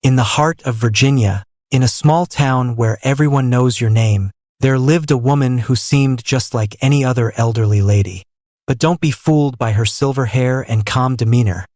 In the heart of Virginia, in a small town where everyone knows your name, there lived a woman who seemed just like any other elderly lady. But don't be fooled by her silver hair and calm demeanor,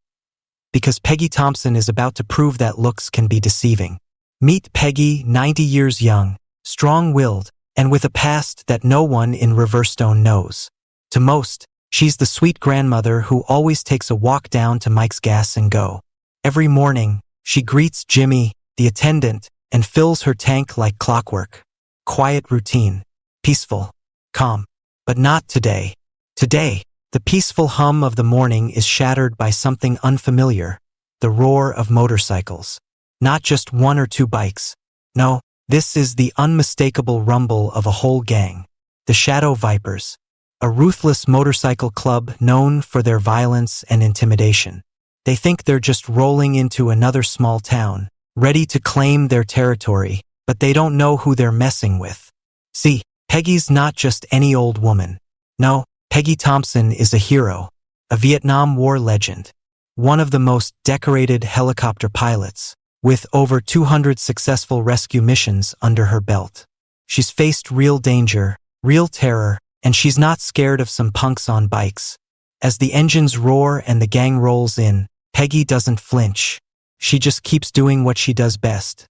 because Peggy Thompson is about to prove that looks can be deceiving. Meet Peggy, 90 years young, strong-willed, and with a past that no one in Riverstone knows. To most, she's the sweet grandmother who always takes a walk down to Mike's Gas and Go. Every morning, she greets Jimmy, the attendant, and fills her tank like clockwork. Quiet routine, peaceful, calm. But not today. Today, the peaceful hum of the morning is shattered by something unfamiliar, the roar of motorcycles. Not just one or two bikes. No, this is the unmistakable rumble of a whole gang. The Shadow Vipers, a ruthless motorcycle club known for their violence and intimidation. They think they're just rolling into another small town, ready to claim their territory, but they don't know who they're messing with. See, Peggy's not just any old woman. No, Peggy Thompson is a hero, a Vietnam War legend, one of the most decorated helicopter pilots, with over 200 successful rescue missions under her belt. She's faced real danger, real terror, and she's not scared of some punks on bikes. As the engines roar and the gang rolls in, Peggy doesn't flinch. She just keeps doing what she does best,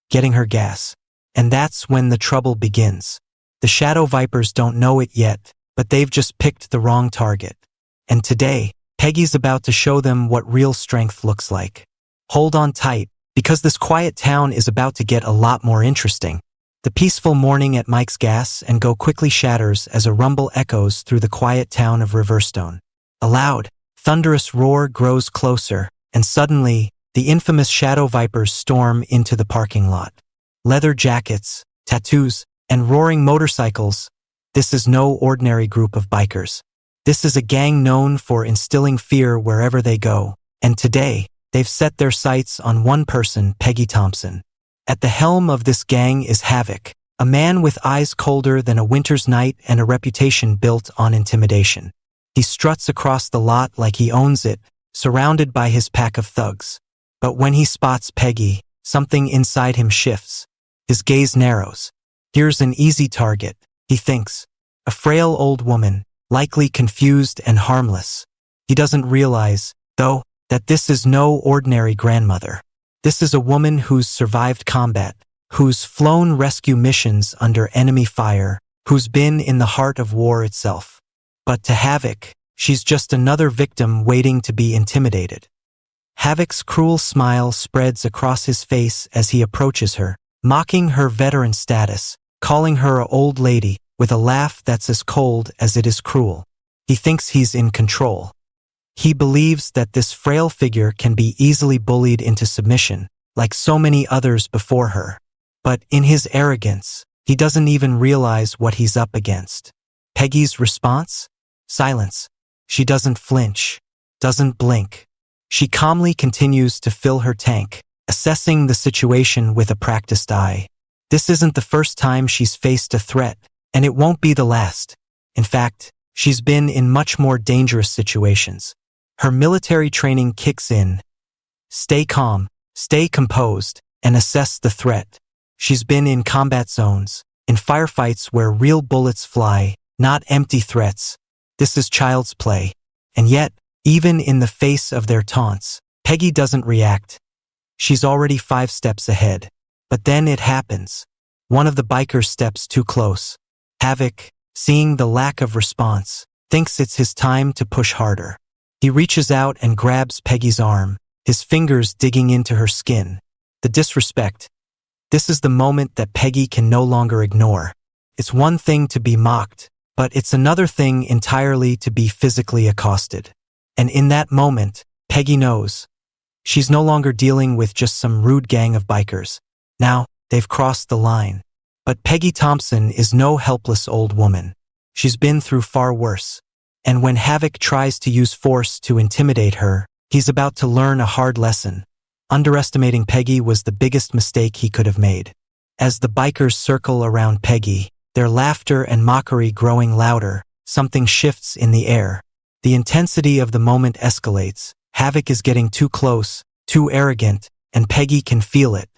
getting her gas. And that's when the trouble begins. The Shadow Vipers don't know it yet, but they've just picked the wrong target. And today, Peggy's about to show them what real strength looks like. Hold on tight, because this quiet town is about to get a lot more interesting. The peaceful morning at Mike's Gas and Go quickly shatters as a rumble echoes through the quiet town of Riverstone. A loud, thunderous roar grows closer, and suddenly, the infamous Shadow Vipers storm into the parking lot. Leather jackets, tattoos, and roaring motorcycles. This is no ordinary group of bikers. This is a gang known for instilling fear wherever they go, and today, they've set their sights on one person, Peggy Thompson. At the helm of this gang is Havoc, a man with eyes colder than a winter's night and a reputation built on intimidation. He struts across the lot like he owns it, surrounded by his pack of thugs. But when he spots Peggy, something inside him shifts. His gaze narrows. Here's an easy target, he thinks. A frail old woman, likely confused and harmless. He doesn't realize, though, that this is no ordinary grandmother. This is a woman who's survived combat, who's flown rescue missions under enemy fire, who's been in the heart of war itself. But to Havoc, she's just another victim waiting to be intimidated. Havoc's cruel smile spreads across his face as he approaches her, mocking her veteran status, calling her an old lady, with a laugh that's as cold as it is cruel. He thinks he's in control. He believes that this frail figure can be easily bullied into submission, like so many others before her. But in his arrogance, he doesn't even realize what he's up against. Peggy's response? Silence. She doesn't flinch, doesn't blink. She calmly continues to fill her tank, assessing the situation with a practiced eye. This isn't the first time she's faced a threat, and it won't be the last. In fact, she's been in much more dangerous situations. Her military training kicks in. Stay calm, stay composed, and assess the threat. She's been in combat zones, in firefights where real bullets fly, not empty threats. This is child's play. And yet, even in the face of their taunts, Peggy doesn't react. She's already 5 steps ahead. But then it happens. One of the bikers steps too close. Havoc, seeing the lack of response, thinks it's his time to push harder. He reaches out and grabs Peggy's arm, his fingers digging into her skin. The disrespect. This is the moment that Peggy can no longer ignore. It's one thing to be mocked, but it's another thing entirely to be physically accosted. And in that moment, Peggy knows. She's no longer dealing with just some rude gang of bikers. Now, they've crossed the line. But Peggy Thompson is no helpless old woman. She's been through far worse. And when Havoc tries to use force to intimidate her, he's about to learn a hard lesson. Underestimating Peggy was the biggest mistake he could have made. As the bikers circle around Peggy, their laughter and mockery growing louder, something shifts in the air. The intensity of the moment escalates. Havoc is getting too close, too arrogant, and Peggy can feel it.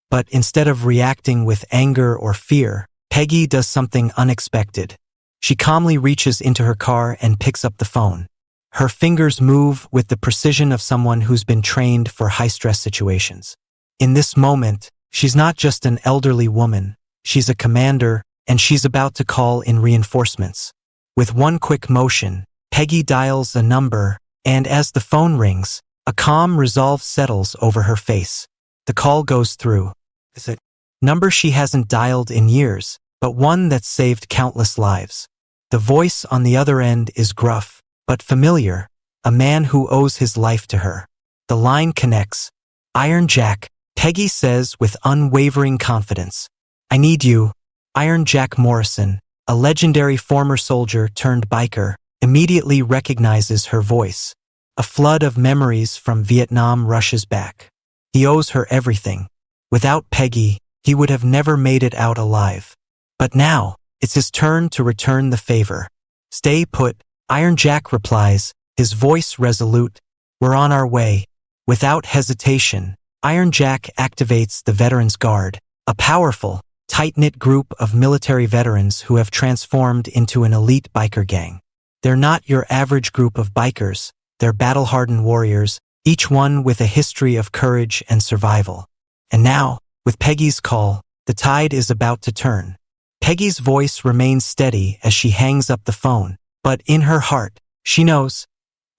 But instead of reacting with anger or fear, Peggy does something unexpected. She calmly reaches into her car and picks up the phone. Her fingers move with the precision of someone who's been trained for high-stress situations. In this moment, she's not just an elderly woman, she's a commander, and she's about to call in reinforcements. With one quick motion, Peggy dials a number, and as the phone rings, a calm resolve settles over her face. The call goes through. It's a number she hasn't dialed in years, but one that's saved countless lives. The voice on the other end is gruff, but familiar, a man who owes his life to her. The line connects. Iron Jack, Peggy says with unwavering confidence. I need you. Iron Jack Morrison, a legendary former soldier turned biker, immediately recognizes her voice. A flood of memories from Vietnam rushes back. He owes her everything. Without Peggy, he would have never made it out alive. But now, it's his turn to return the favor. Stay put, Iron Jack replies, his voice resolute. We're on our way. Without hesitation, Iron Jack activates the Veterans Guard, a powerful, tight-knit group of military veterans who have transformed into an elite biker gang. They're not your average group of bikers, they're battle-hardened warriors, each one with a history of courage and survival. And now, with Peggy's call, the tide is about to turn. Peggy's voice remains steady as she hangs up the phone, but in her heart, she knows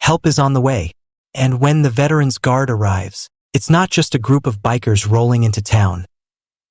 help is on the way. And when the Veterans Guard arrives, it's not just a group of bikers rolling into town.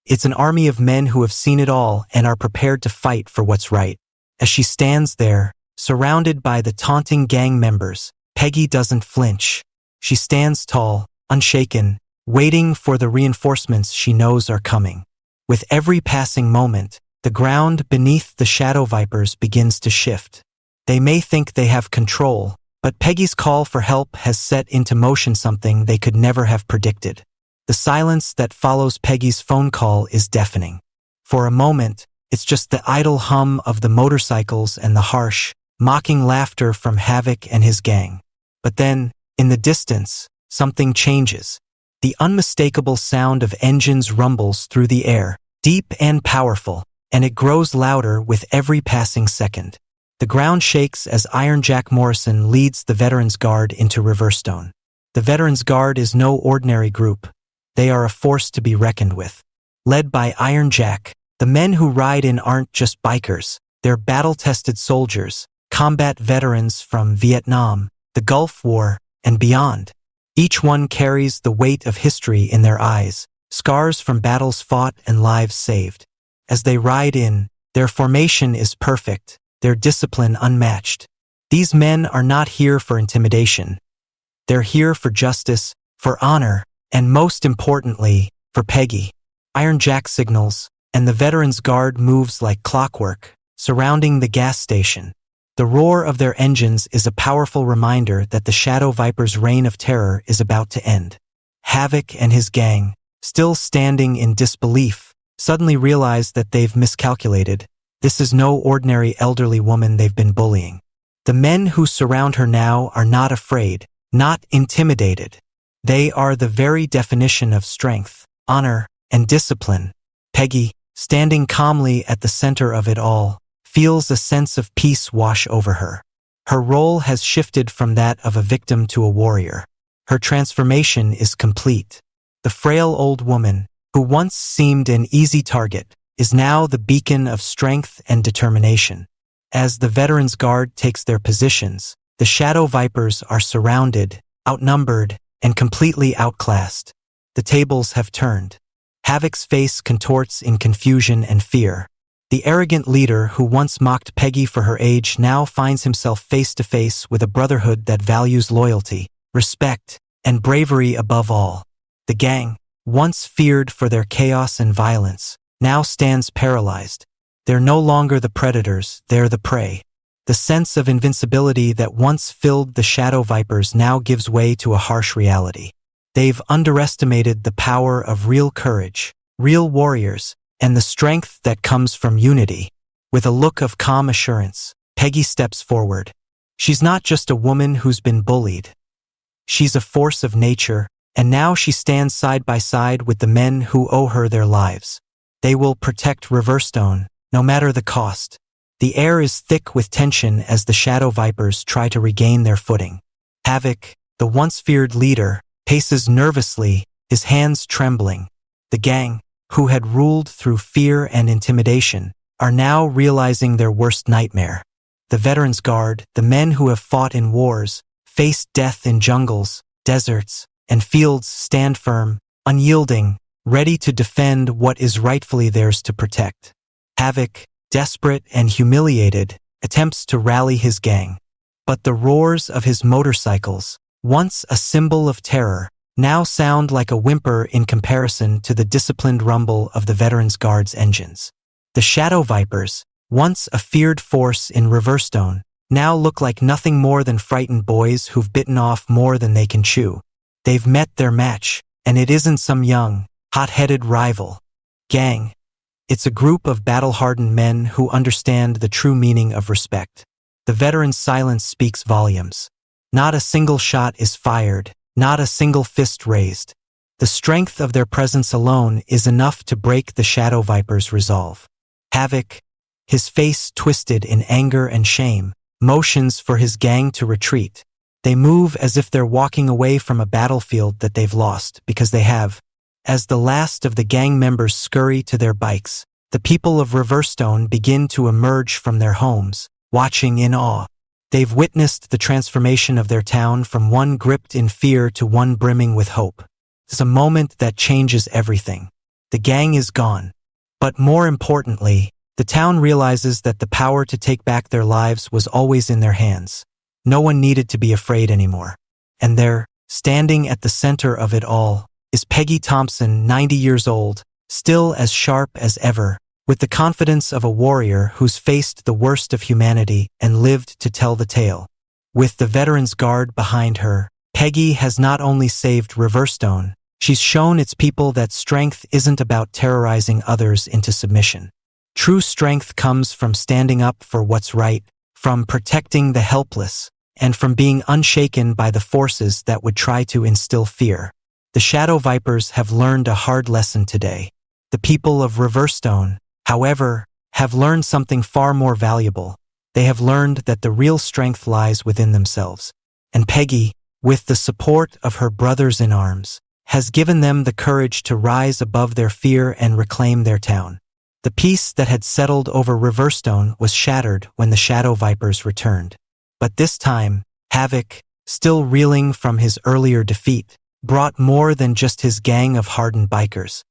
It's an army of men who have seen it all and are prepared to fight for what's right. As she stands there, surrounded by the taunting gang members, Peggy doesn't flinch. She stands tall, unshaken, waiting for the reinforcements she knows are coming. With every passing moment, the ground beneath the Shadow Vipers begins to shift. They may think they have control, but Peggy's call for help has set into motion something they could never have predicted. The silence that follows Peggy's phone call is deafening. For a moment, it's just the idle hum of the motorcycles and the harsh, mocking laughter from Havoc and his gang. But then, in the distance, something changes. The unmistakable sound of engines rumbles through the air, deep and powerful, and it grows louder with every passing second. The ground shakes as Iron Jack Morrison leads the Veterans Guard into Riverstone. The Veterans Guard is no ordinary group. They are a force to be reckoned with. Led by Iron Jack, the men who ride in aren't just bikers, they're battle-tested soldiers, combat veterans from Vietnam, the Gulf War, and beyond. Each one carries the weight of history in their eyes, scars from battles fought and lives saved. As they ride in, their formation is perfect, their discipline unmatched. These men are not here for intimidation. They're here for justice, for honor, and most importantly, for Peggy. Iron Jack signals, and the Veterans Guard moves like clockwork, surrounding the gas station. The roar of their engines is a powerful reminder that the Shadow Vipers' reign of terror is about to end. Havoc and his gang, still standing in disbelief, suddenly realize that they've miscalculated. This is no ordinary elderly woman they've been bullying. The men who surround her now are not afraid, not intimidated. They are the very definition of strength, honor, and discipline. Peggy, standing calmly at the center of it all, feels a sense of peace wash over her. Her role has shifted from that of a victim to a warrior. Her transformation is complete. The frail old woman, who once seemed an easy target, is now the beacon of strength and determination. As the Veterans Guard takes their positions, the Shadow Vipers are surrounded, outnumbered, and completely outclassed. The tables have turned. Havoc's face contorts in confusion and fear. The arrogant leader who once mocked Peggy for her age now finds himself face to face with a brotherhood that values loyalty, respect, and bravery above all. The gang, once feared for their chaos and violence, now stands paralyzed. They're no longer the predators, they're the prey. The sense of invincibility that once filled the Shadow Vipers now gives way to a harsh reality. They've underestimated the power of real courage, real warriors, and the strength that comes from unity. With a look of calm assurance, Peggy steps forward. She's not just a woman who's been bullied. She's a force of nature, And now she stands side by side with the men who owe her their lives. They will protect Riverstone, no matter the cost. The air is thick with tension as the Shadow Vipers try to regain their footing. Havoc, the once feared leader, paces nervously, his hands trembling. The gang, who had ruled through fear and intimidation, are now realizing their worst nightmare. The Veterans Guard, the men who have fought in wars, faced death in jungles, deserts, and fields, stand firm, unyielding, ready to defend what is rightfully theirs to protect. Havoc, desperate and humiliated, attempts to rally his gang. But the roars of his motorcycles, once a symbol of terror, now sound like a whimper in comparison to the disciplined rumble of the Veterans Guard's engines. The Shadow Vipers, once a feared force in Riverstone, now look like nothing more than frightened boys who've bitten off more than they can chew. They've met their match, and it isn't some young, hot-headed rival. Gang. It's a group of battle-hardened men who understand the true meaning of respect. The veterans' silence speaks volumes. Not a single shot is fired, not a single fist raised. The strength of their presence alone is enough to break the Shadow Viper's resolve. Havoc, his face twisted in anger and shame, motions for his gang to retreat. They move as if they're walking away from a battlefield that they've lost because they have. As the last of the gang members scurry to their bikes, the people of Riverstone begin to emerge from their homes, watching in awe. They've witnessed the transformation of their town from one gripped in fear to one brimming with hope. It's a moment that changes everything. The gang is gone. But more importantly, the town realizes that the power to take back their lives was always in their hands. No one needed to be afraid anymore. And there, standing at the center of it all, is Peggy Thompson, 90 years old, still as sharp as ever, with the confidence of a warrior who's faced the worst of humanity and lived to tell the tale. With the Veterans Guard behind her, Peggy has not only saved Riverstone, she's shown its people that strength isn't about terrorizing others into submission. True strength comes from standing up for what's right, from protecting the helpless, and from being unshaken by the forces that would try to instill fear. The Shadow Vipers have learned a hard lesson today. The people of Riverstone, however, have learned something far more valuable. They have learned that the real strength lies within themselves. And Peggy, with the support of her brothers in arms, has given them the courage to rise above their fear and reclaim their town. The peace that had settled over Riverstone was shattered when the Shadow Vipers returned. But this time, Havoc, still reeling from his earlier defeat, brought more than just his gang of hardened bikers.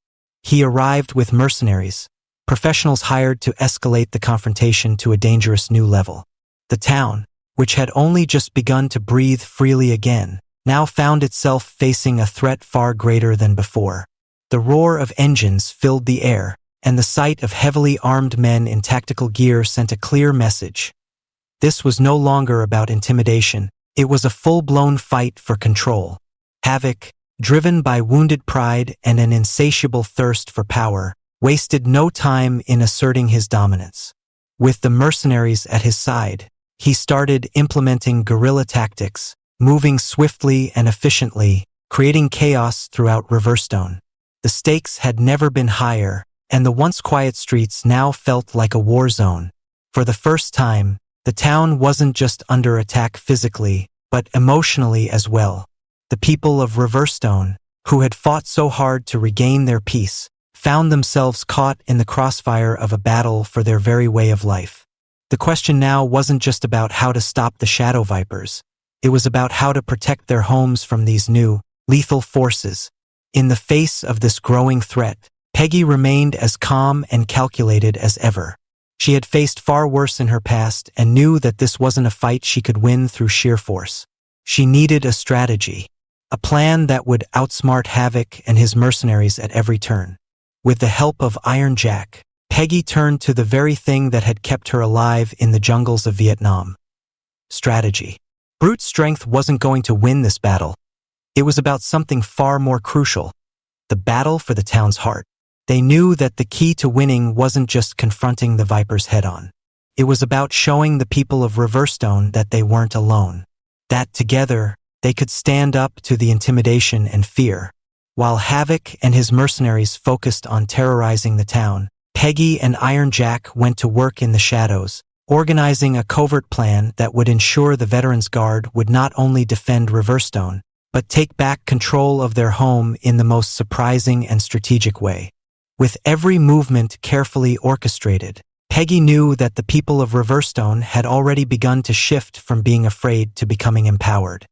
He arrived with mercenaries, professionals hired to escalate the confrontation to a dangerous new level. The town, which had only just begun to breathe freely again, now found itself facing a threat far greater than before. The roar of engines filled the air, and the sight of heavily armed men in tactical gear sent a clear message. This was no longer about intimidation, it was a full-blown fight for control. Havoc, driven by wounded pride and an insatiable thirst for power, wasted no time in asserting his dominance. With the mercenaries at his side, he started implementing guerrilla tactics, moving swiftly and efficiently, creating chaos throughout Riverstone. The stakes had never been higher, and the once quiet streets now felt like a war zone. For the first time, the town wasn't just under attack physically, but emotionally as well. The people of Riverstone, who had fought so hard to regain their peace, found themselves caught in the crossfire of a battle for their very way of life. The question now wasn't just about how to stop the Shadow Vipers. It was about how to protect their homes from these new, lethal forces. In the face of this growing threat, Peggy remained as calm and calculated as ever. She had faced far worse in her past and knew that this wasn't a fight she could win through sheer force. She needed a strategy, a plan that would outsmart Havoc and his mercenaries at every turn. With the help of Iron Jack, Peggy turned to the very thing that had kept her alive in the jungles of Vietnam. Strategy. Brute strength wasn't going to win this battle. It was about something far more crucial, the battle for the town's heart. They knew that the key to winning wasn't just confronting the Vipers head-on. It was about showing the people of Riverstone that they weren't alone. That together, They could stand up to the intimidation and fear. While Havoc and his mercenaries focused on terrorizing the town, Peggy and Iron Jack went to work in the shadows, organizing a covert plan that would ensure the Veterans Guard would not only defend Riverstone, but take back control of their home in the most surprising and strategic way. With every movement carefully orchestrated, Peggy knew that the people of Riverstone had already begun to shift from being afraid to becoming empowered.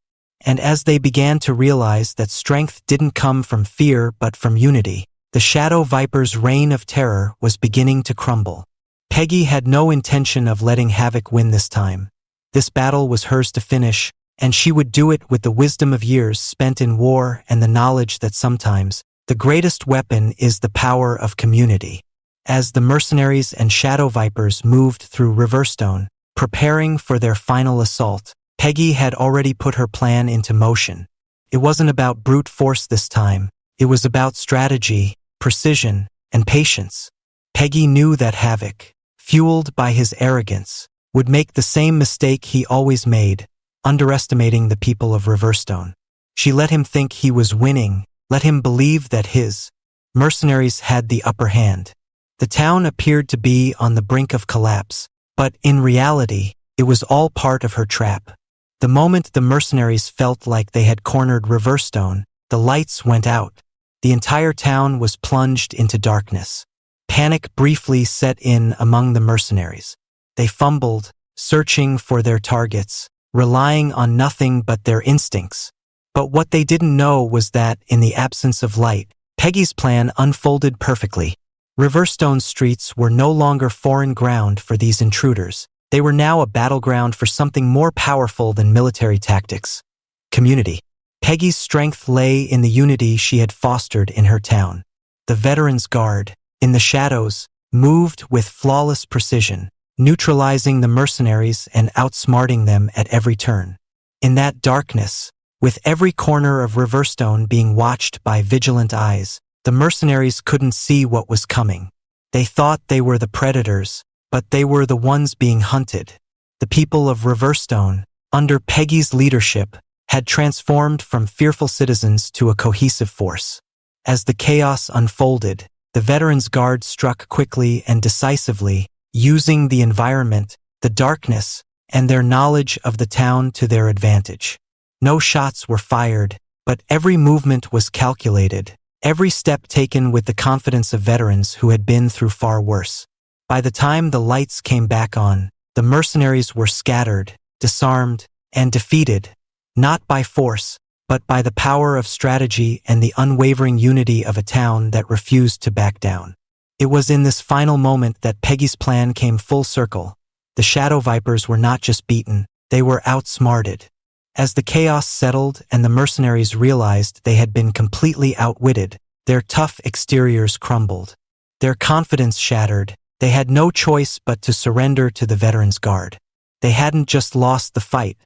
And as they began to realize that strength didn't come from fear but from unity, the Shadow Viper's reign of terror was beginning to crumble. Peggy had no intention of letting Havoc win this time. This battle was hers to finish, and she would do it with the wisdom of years spent in war and the knowledge that sometimes the greatest weapon is the power of community. As the mercenaries and Shadow Vipers moved through Riverstone, preparing for their final assault, Peggy had already put her plan into motion. It wasn't about brute force this time. It was about strategy, precision, and patience. Peggy knew that Havoc, fueled by his arrogance, would make the same mistake he always made, underestimating the people of Riverstone. She let him think he was winning, let him believe that his mercenaries had the upper hand. The town appeared to be on the brink of collapse, but in reality, it was all part of her trap. The moment the mercenaries felt like they had cornered Riverstone, the lights went out. The entire town was plunged into darkness. Panic briefly set in among the mercenaries. They fumbled, searching for their targets, relying on nothing but their instincts. But what they didn't know was that, in the absence of light, Peggy's plan unfolded perfectly. Riverstone's streets were no longer foreign ground for these intruders. They were now a battleground for something more powerful than military tactics: community. Peggy's strength lay in the unity she had fostered in her town. The Veterans Guard, in the shadows, moved with flawless precision, neutralizing the mercenaries and outsmarting them at every turn. In that darkness, with every corner of Riverstone being watched by vigilant eyes, the mercenaries couldn't see what was coming. They thought they were the predators, but they were the ones being hunted. The people of Riverstone, under Peggy's leadership, had transformed from fearful citizens to a cohesive force. As the chaos unfolded, the Veterans Guard struck quickly and decisively, using the environment, the darkness, and their knowledge of the town to their advantage. No shots were fired, but every movement was calculated, every step taken with the confidence of veterans who had been through far worse. By the time the lights came back on, the mercenaries were scattered, disarmed, and defeated, not by force, but by the power of strategy and the unwavering unity of a town that refused to back down. It was in this final moment that Peggy's plan came full circle. The Shadow Vipers were not just beaten, they were outsmarted. As the chaos settled and the mercenaries realized they had been completely outwitted, their tough exteriors crumbled. Their confidence shattered. They had no choice but to surrender to the Veterans Guard. They hadn't just lost the fight.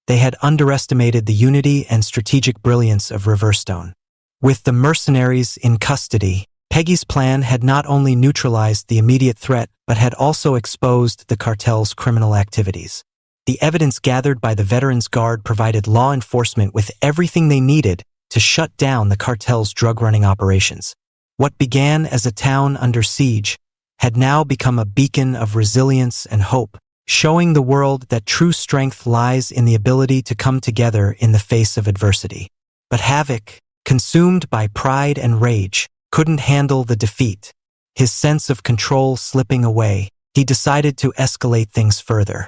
They had underestimated the unity and strategic brilliance of Riverstone. With the mercenaries in custody, Peggy's plan had not only neutralized the immediate threat but had also exposed the cartel's criminal activities. The evidence gathered by the Veterans Guard provided law enforcement with everything they needed to shut down the cartel's drug-running operations. What began as a town under siege had now become a beacon of resilience and hope, showing the world that true strength lies in the ability to come together in the face of adversity. But Havoc, consumed by pride and rage, couldn't handle the defeat. His sense of control slipping away, he decided to escalate things further.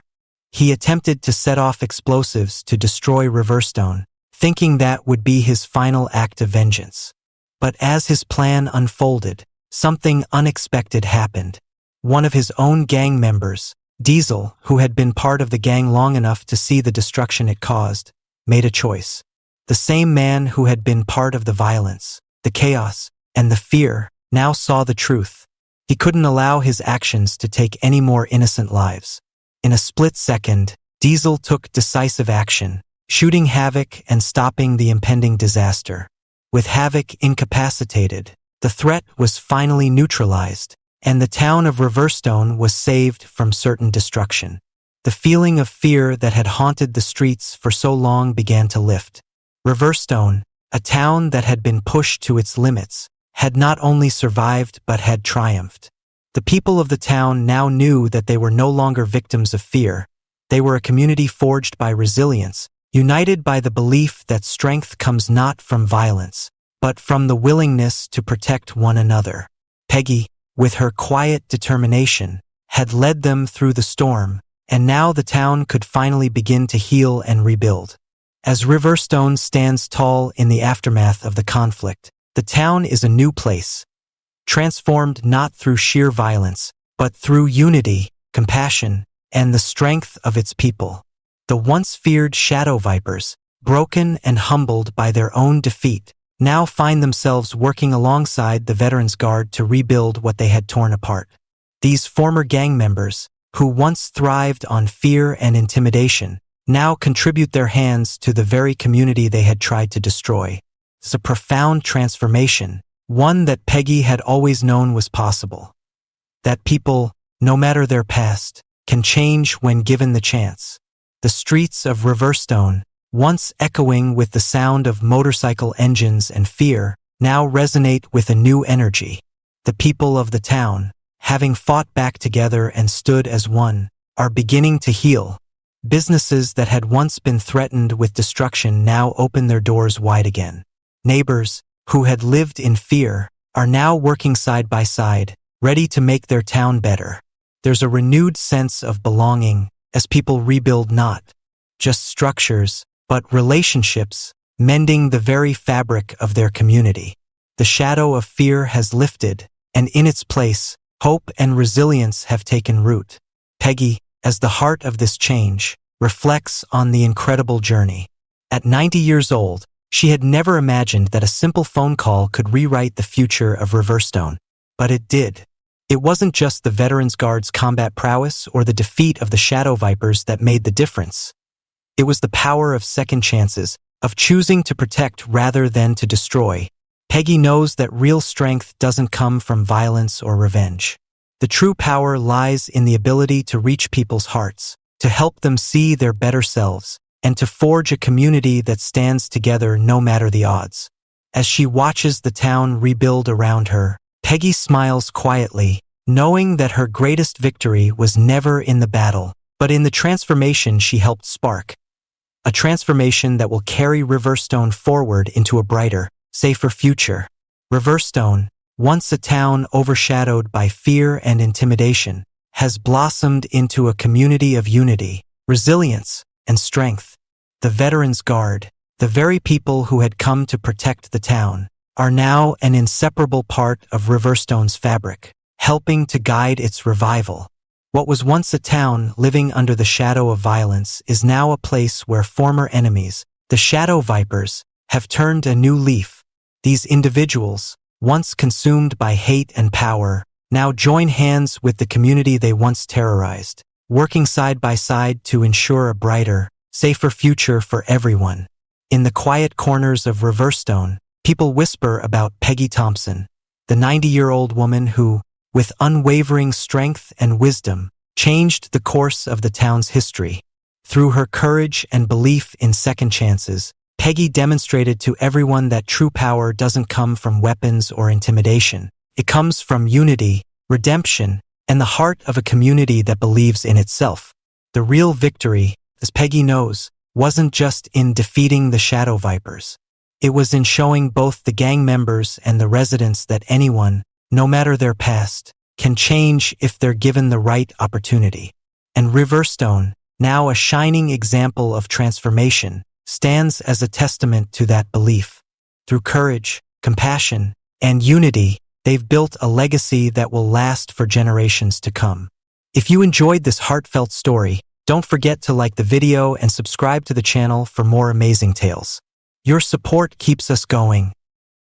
He attempted to set off explosives to destroy Riverstone, thinking that would be his final act of vengeance. But as his plan unfolded, something unexpected happened. One of his own gang members, Diesel, who had been part of the gang long enough to see the destruction it caused, made a choice. The same man who had been part of the violence, the chaos, and the fear, now saw the truth. He couldn't allow his actions to take any more innocent lives. In a split second, Diesel took decisive action, shooting Havoc and stopping the impending disaster. With Havoc incapacitated, the threat was finally neutralized, and the town of Riverstone was saved from certain destruction. The feeling of fear that had haunted the streets for so long began to lift. Riverstone, a town that had been pushed to its limits, had not only survived but had triumphed. The people of the town now knew that they were no longer victims of fear. They were a community forged by resilience, united by the belief that strength comes not from violence, but from the willingness to protect one another. Peggy, with her quiet determination, had led them through the storm, and now the town could finally begin to heal and rebuild. As Riverstone stands tall in the aftermath of the conflict, the town is a new place, transformed not through sheer violence, but through unity, compassion, and the strength of its people. The once feared shadow vipers, broken and humbled by their own defeat, now find themselves working alongside the Veterans Guard to rebuild what they had torn apart. These former gang members, who once thrived on fear and intimidation, now contribute their hands to the very community they had tried to destroy. It's a profound transformation, one that Peggy had always known was possible. That people, no matter their past, can change when given the chance. The streets of Riverstone, once echoing with the sound of motorcycle engines and fear, now resonate with a new energy. The people of the town, having fought back together and stood as one, are beginning to heal. Businesses that had once been threatened with destruction now open their doors wide again. Neighbors, who had lived in fear, are now working side by side, ready to make their town better. There's a renewed sense of belonging as people rebuild not just structures, but relationships, mending the very fabric of their community. The shadow of fear has lifted, and in its place, hope and resilience have taken root. Peggy, as the heart of this change, reflects on the incredible journey. At 90 years old, she had never imagined that a simple phone call could rewrite the future of Riverstone. But it did. It wasn't just the Veterans Guard's combat prowess or the defeat of the Shadow Vipers that made the difference. It was the power of second chances, of choosing to protect rather than to destroy. Peggy knows that real strength doesn't come from violence or revenge. The true power lies in the ability to reach people's hearts, to help them see their better selves, and to forge a community that stands together no matter the odds. As she watches the town rebuild around her, Peggy smiles quietly, knowing that her greatest victory was never in the battle, but in the transformation she helped spark. A transformation that will carry Riverstone forward into a brighter, safer future. Riverstone, once a town overshadowed by fear and intimidation, has blossomed into a community of unity, resilience, and strength. The Veterans Guard, the very people who had come to protect the town, are now an inseparable part of Riverstone's fabric, helping to guide its revival. What was once a town living under the shadow of violence is now a place where former enemies, the Shadow Vipers, have turned a new leaf. These individuals, once consumed by hate and power, now join hands with the community they once terrorized, working side by side to ensure a brighter, safer future for everyone. In the quiet corners of Riverstone, people whisper about Peggy Thompson, the 90-year-old woman who, with unwavering strength and wisdom, changed the course of the town's history. Through her courage and belief in second chances, Peggy demonstrated to everyone that true power doesn't come from weapons or intimidation. It comes from unity, redemption, and the heart of a community that believes in itself. The real victory, as Peggy knows, wasn't just in defeating the Shadow Vipers. It was in showing both the gang members and the residents that anyone, no matter their past, can change if they're given the right opportunity. And Riverstone, now a shining example of transformation, stands as a testament to that belief. Through courage, compassion, and unity, they've built a legacy that will last for generations to come. If you enjoyed this heartfelt story, don't forget to like the video and subscribe to the channel for more amazing tales. Your support keeps us going,